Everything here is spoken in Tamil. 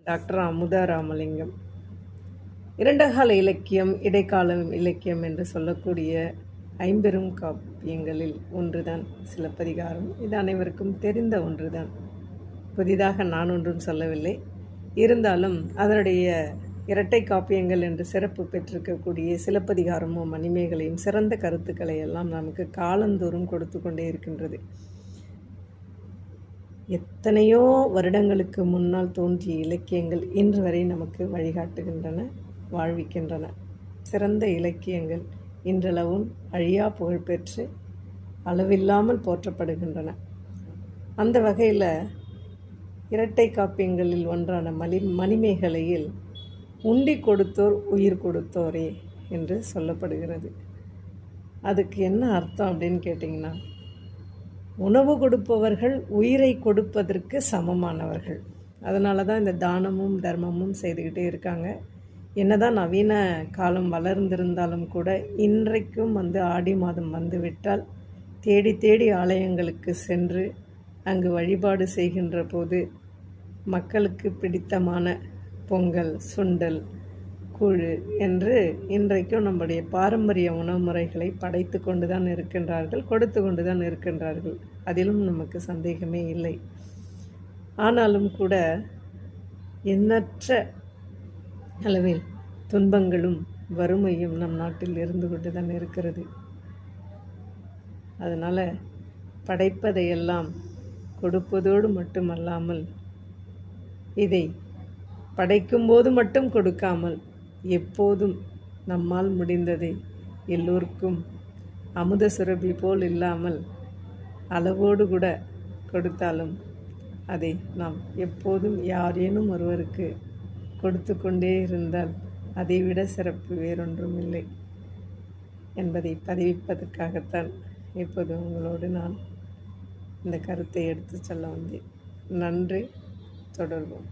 டாக்டர் அமுதா ராமலிங்கம். இரண்டகால இலக்கியம், இடைக்கால இலக்கியம் என்று சொல்லக்கூடிய ஐம்பெரும் காப்பியங்களில் ஒன்றுதான் சிலப்பதிகாரம். இது அனைவருக்கும் தெரிந்த ஒன்றுதான். புதிதாக நான் ஒன்றும் சொல்லவில்லை. இருந்தாலும் அதனுடைய இரட்டை காப்பியங்கள் என்று சிறப்பு பெற்றிருக்கக்கூடிய சிலப்பதிகாரமும் மணிமேகலையும் சிறந்த கருத்துக்களை எல்லாம் நமக்கு காலந்தோறும் கொடுத்து கொண்டே இருக்கின்றது. எத்தனையோ வருடங்களுக்கு முன்னால் தோன்றிய இலக்கியங்கள் இன்று வரை நமக்கு வழிகாட்டுகின்றன, வாழ்விக்கின்றன. சிறந்த இலக்கியங்கள் இன்றளவும் அழியா புகழ்பெற்று அளவில்லாமல் போற்றப்படுகின்றன. அந்த வகையில் இரட்டை காப்பியங்களில் ஒன்றான மணிமேகலையில் உண்டி கொடுத்தோர் உயிர் கொடுத்தோரே என்று சொல்லப்படுகிறது. அதுக்கு என்ன அர்த்தம் அப்படின்னு கேட்டிங்கன்னா, உணவு கொடுப்பவர்கள் உயிரை கொடுப்பதற்கு சமமானவர்கள். அதனால தான் இந்த தானமும் தர்மமும் செய்துக்கிட்டே இருக்காங்க. என்னதான் நவீன காலம் வளர்ந்திருந்தாலும் கூட இன்றைக்கும் ஆடி மாதம் வந்துவிட்டால் தேடி தேடி ஆலயங்களுக்கு சென்று அங்கு வழிபாடு செய்கின்ற போது மக்களுக்கு பிடித்தமான பொங்கல், சுண்டல், கூழு என்று இன்றைக்கும் நம்முடைய பாரம்பரிய உணவு முறைகளை படைத்து கொண்டு தான் இருக்கின்றார்கள், கொடுத்து கொண்டு தான் இருக்கின்றார்கள். அதிலும் நமக்கு சந்தேகமே இல்லை. ஆனாலும் கூட எண்ணற்ற அளவில் துன்பங்களும் வறுமையும் நம் நாட்டில் இருந்து கொண்டு தான் இருக்கிறது. அதனால் படைப்பதையெல்லாம் கொடுப்பதோடு மட்டுமல்லாமல் இதை படைக்கும்போது மட்டும் கொடுக்காமல் எப்போதும் நம்மால் முடிந்ததை எல்லோருக்கும் அமுத சுரபி போல் இல்லாமல் அளவோடு கூட கொடுத்தாலும் அதை நாம் எப்போதும் யாரேனும் ஒருவருக்கு கொடுத்து கொண்டே இருந்தால் அதைவிட சிறப்பு வேறொன்றும் இல்லை என்பதை பதிவிப்பதற்காகத்தான் இப்போது உங்களோடு நான் இந்த கருத்தை எடுத்து சொல்ல வந்தேன். நன்றி. தொடர்வோம்.